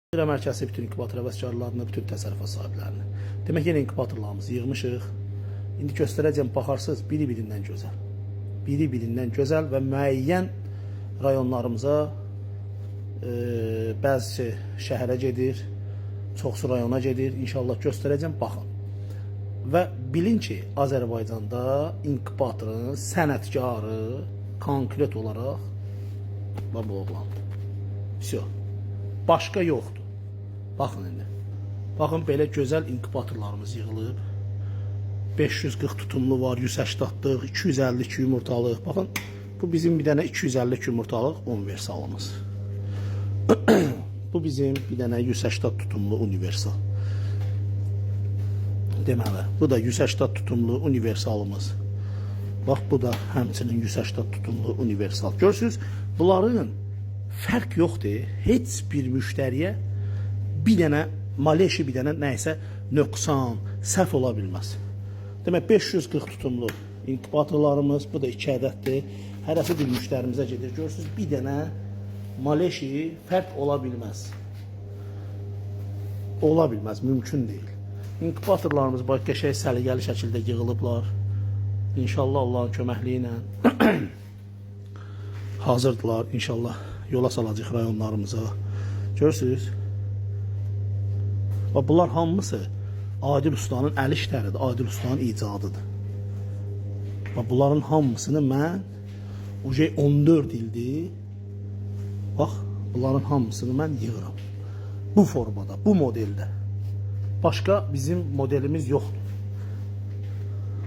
Mərkəzi bütün inkubator həvəskarlarını, bütün təsərrüfat sahiblərini. Demək yenə inkubatorlarımızı yığmışıq. İndi göstərəcəm, baxarsınız, biri-birindən gözəl. Biri-birindən gözəl və müəyyən rayonlarımıza bəzisi şəhərə gedir, çoxsu rayona gedir. İnşallah göstərəcəm, baxın. Və bilin ki, Azərbaycanda inkubatorun sənətkarı konkret olaraq bu oğlandır. Всё. Başqa yoxdur. Baxın indi. Baxın, belə gözəl inkubatorlarımız yığılıb. 540 tutumlu var, 180'lıq, 252 yumurtalıq. Baxın, bu bizim bir dənə 252 yumurtalıq universalımız. Bu bizim bir dənə 180 tutumlu universal. Deməli, bu da 180 tutumlu universalımız. Bax, bu da həmçinin 180 tutumlu universal. Görürsünüz, bunların fərq yoxdur. Heç bir müştəriyə bir dənə maleşi, bir dənə nəysə nöqsan, səhv ola bilməz. Demək, 540 tutumlu inkubatorlarımız, bu da 2 ədəddir. Hərəsi bir müştərimizə gedir. Görürsünüz, bir dənə maleşi fərq ola bilməz. Ola bilməz, mümkün deyil. İnkubatorlarımız bax, qəşəng səliqəli şəkildə yığılıblar. İnşallah Allahın köməkliyi ilə hazırdılar. İnşallah yola salacaq rayonlarımıza. Görürsünüz? Bunlar hamısı Adil Ustanın əl işləridir, Adil Ustanın icadıdır. Bunların hamısını mən 14 ildir, bax, bunların hamısını mən yığıram. Bu formada, bu modeldə. Başqa bizim modelimiz yoxdur.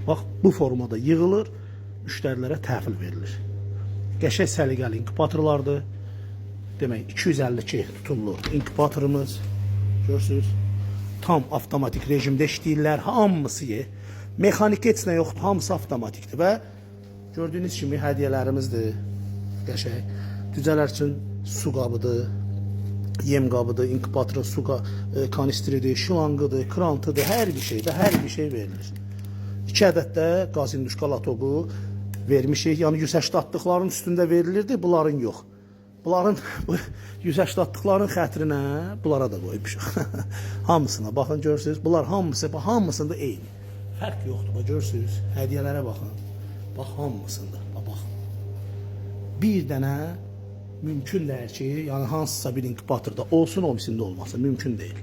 Bax, bu formada yığılır, müştərilərə təhvil verilir. Qəşəng səliqəli inkubatorlardır. Demək, 252 tutumlu inkubatorumuz. Görürsünüz, tam avtomatik rejimdə işləyirlər. Hamısı mexanik heç nə yoxdur, hamısı avtomatikdir və gördüyünüz kimi hədiyyələrimizdir. Qəşəng. Cücələr üçün su qabıdır, yem qabıdır, inkubatorun su kanistridir, şılangıdır, krantıdır, hər bir şey verilir. 2 ədəd də qazinduşka latobu vermişik. Yəni 180'lıqların üstündə verilirdi, bunların yox. Bunların 180'lıqların xətrinə bunlara da qoymuşuq. Hamısına baxın, görürsünüz. Bunlar hamısında eyni. Fərq yoxdur, görürsünüz. Hədiyyələrə baxın. Bax, hamısında. Baxın. Bir dənə mümkün deyil ki, yəni hansısa bir inkubatorda olsun, o birisində olmasın. Mümkün deyil.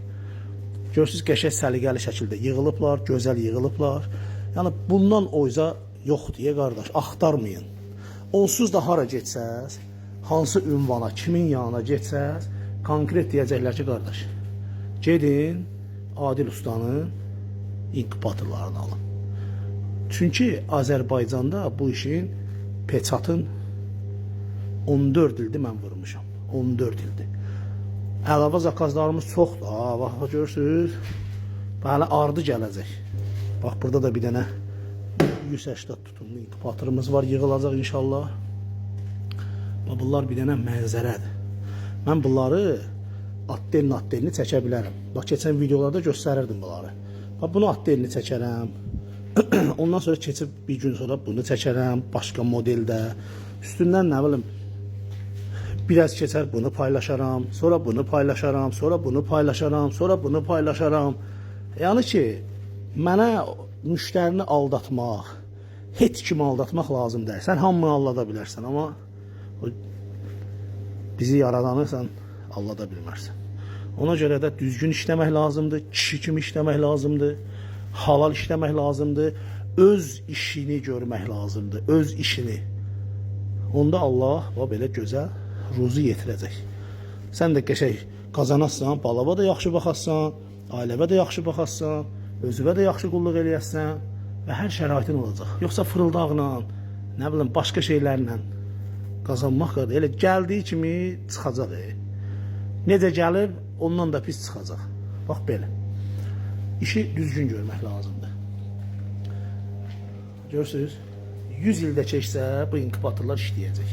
Görürsünüz, qəşəng səliqəli şəkildə yığılıblar, gözəl yığılıblar. Yəni bundan oyza yoxdur, qardaş, axtarmayın. Onsuz da hara getsəz, hansı ünvana, kimin yanına getsəz, konkret deyəcəklər ki, qardaş, gedin Adil Ustanın inkubatorlarını alın. Çünki Azərbaycanda bu işin peçatın 14 ildir mən vurmuşam. 14 ildir. Əlavə zakazlarımız çoxdur. Bax, görürsünüz, hələ ardı gələcək. Bax, burada da bir dənə 180 tutumlu inkubatorumuz var, yığılacaq inşallah. Bunlar bir dənə mənzərədir. Mən bunları atdelini çəkə bilərəm. Bax, keçən videolarda göstərirdim bunları. Bax, bunu atdelini çəkərəm. Ondan sonra keçib bir gün sonra bunu çəkərəm, başqa modeldə. Üstündən nə bilim, biraz keçər bunu paylaşaram, sonra bunu paylaşaram, sonra bunu paylaşaram, sonra bunu paylaşaram. Yəni ki, mənə müştərini aldatmaq, heç kimi aldatmaq lazım deyil. Sən hamını aldada bilərsən, amma bizi yaradanırsan, aldada bilmərsən. Ona görə də düzgün işləmək lazımdır, kişi kimi işləmək lazımdır, halal işləmək lazımdır, öz işini görmək lazımdır, öz işini. Onda Allah belə gözəl ruzu yetirəcək. Sən də qəşəng qazanassan, balava da yaxşı baxasan, ailəvə də yaxşı baxasan, özüvə də yaxşı qulluq eləyəsən və hər şəraitin olacaq. Yoxsa fırıldaqla, nə bilim, başqa şeylərlə qazanmaq qədər elə gəldiyi kimi çıxacaq. Necə gəlir, ondan da pis çıxacaq. Bax, belə. İşi düzgün görmək lazımdır. Görürsünüz, 100 ildə keçsə bu inkubatorlar işləyəcək.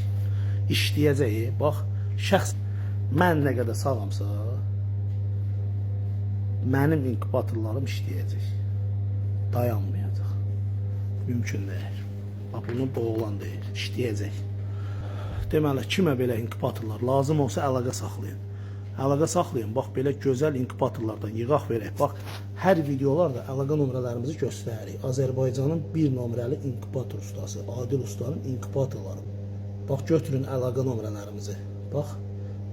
İşləyəcək. Bax, şəxs mən nə qədər sağamsa, mənim inkubatorlarım işləyəcək. Dayanmayacaq. Mümkün deyil. Bax, bunu boğulan deyil. İşləyəcək. Deməli, kimə belə inkubatorlar lazım olsa əlaqə saxlayın. əlaqə saxlayın. Bax, belə gözəl inkubatorlardan yığaq verək. Bax, hər videolarda əlaqə nömrələrimizi göstəririk. Azərbaycanın bir nömrəli inkubator ustası, Adil ustanın inkubatorları. Bax, götürün əlaqə nömrələrimizi. Bax,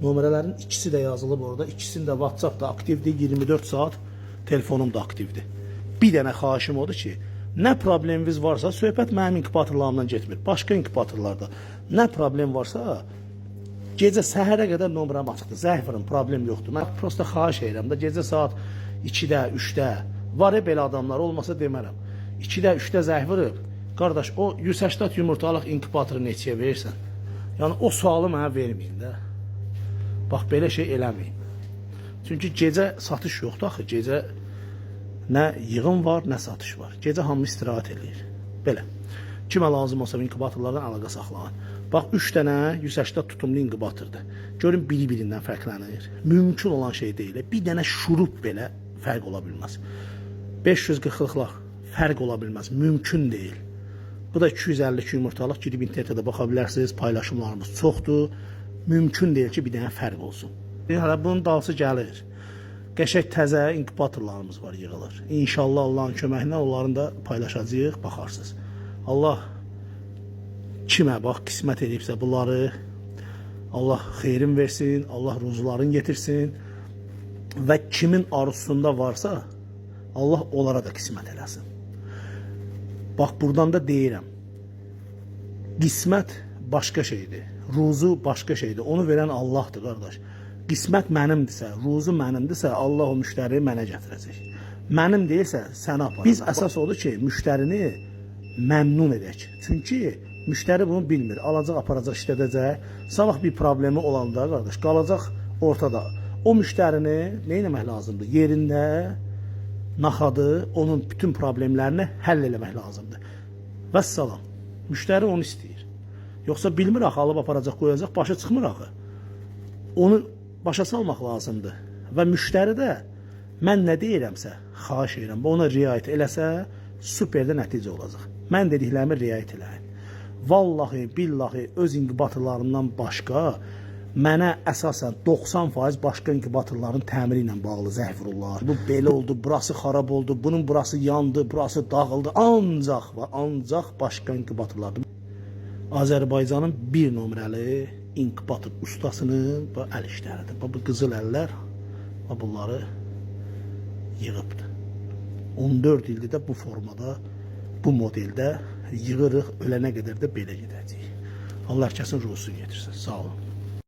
nömrələrin ikisi də yazılıb orada. İkisində WhatsApp da aktivdir, 24 saat telefonum da aktivdir. Bir dənə xahişim odur ki, nə probleminiz varsa, söhbət mənim inkubatorlarımdan getmir. Başqa inkubatorlarda nə problem varsa, gecə səhərə qədər nömrəm açıqdır. Zəng vurun, problem yoxdur. Mən prosta xahiş edirəm də gecə saat 2-də, 3-də var belə adamlar olmasa demərəm. 2-də, 3-də zəng vurub, qardaş, o 180 yumurtalıq inkubatoru neçəyə verirsən? Yəni o sualı mənə verməyin də. Bax, belə şey eləməyin. Çünki gecə satış yoxdur axı. Gecə nə yığım var, nə satış var. Gecə hamı istirahət eləyir. Belə. Kimə lazım olsa inkubatorlardan əlaqə saxlayın. Bax, 3 dənə 180 tutumlu inkubatordur. Görün, biri-birindən fərqlənir. Mümkün olan şey deyil. Bir dənə şurup belə fərq ola bilməz. 540-lıqlar fərq ola bilməz. Mümkün deyil. Bu da 252 yumurtalıq. Girib internetdə baxa bilərsiniz. Paylaşımlarımız çoxdur. Mümkün deyil ki, bir dənə fərq olsun. Hələ bunun dalsı gəlir. Qəşək təzə inkubatorlarımız var, yığılır. İnşallah Allahın köməyi ilə onların da paylaşacağıq, baxarsınız. Allah kimə bax qismət edibsə bunları, Allah xeyrin versin, Allah ruzuların getirsin və kimin arzusunda varsa Allah onlara da qismət eləsin. Bax, buradan da deyirəm, qismət başqa şeydir, ruzu başqa şeydir, onu verən Allahdır, qardaş. Qismət mənimdirsə, ruzu mənimdirsə, Allah o müştəriyi mənə gətirəcək. Mənim deyilsə, sənə aparacaq. Biz əsas odur ki, müştərini məmnun edək. Çünki müştəri bunu bilmir. Alacaq, aparacaq, işlədəcək. Sabah bir problemi olanda, qardaş, qalacaq ortada. O müştərini nə etmək lazımdır? Yerində, naxadı, onun bütün problemlərini həll eləmək lazımdır. Vəssalam. Müştəri onu istəyir. Yoxsa bilmir axı, alıb aparacaq, qoyacaq, başa çıxmır axı. Onu başa salmaq lazımdır. Və müştəri də mən nə deyirəmsə, xahiş edirəm, ona riayət eləsə, superdə nəticə olacaq. Mən dediklərimi riayət eləyin. Vallahi, billahi, öz inkubatorlarımdan başqa mənə əsasən 90% başqa inkubatorların təmiri ilə bağlı zəng vururlar. Bu belə oldu, burası xarab oldu, bunun burası yandı, burası dağıldı. Ancaq və ancaq başqa inkubatorlardır. Azərbaycanın bir nömrəli inkubator ustasının əl işləridir. Bu qızıl əllər bunları yığıbdır. 14 ildir də bu formada, bu modeldə yığırıq, ölənə qədər də belə gedəcək. Allah hər kəsin ruhusunu getirsin. Sağ olun.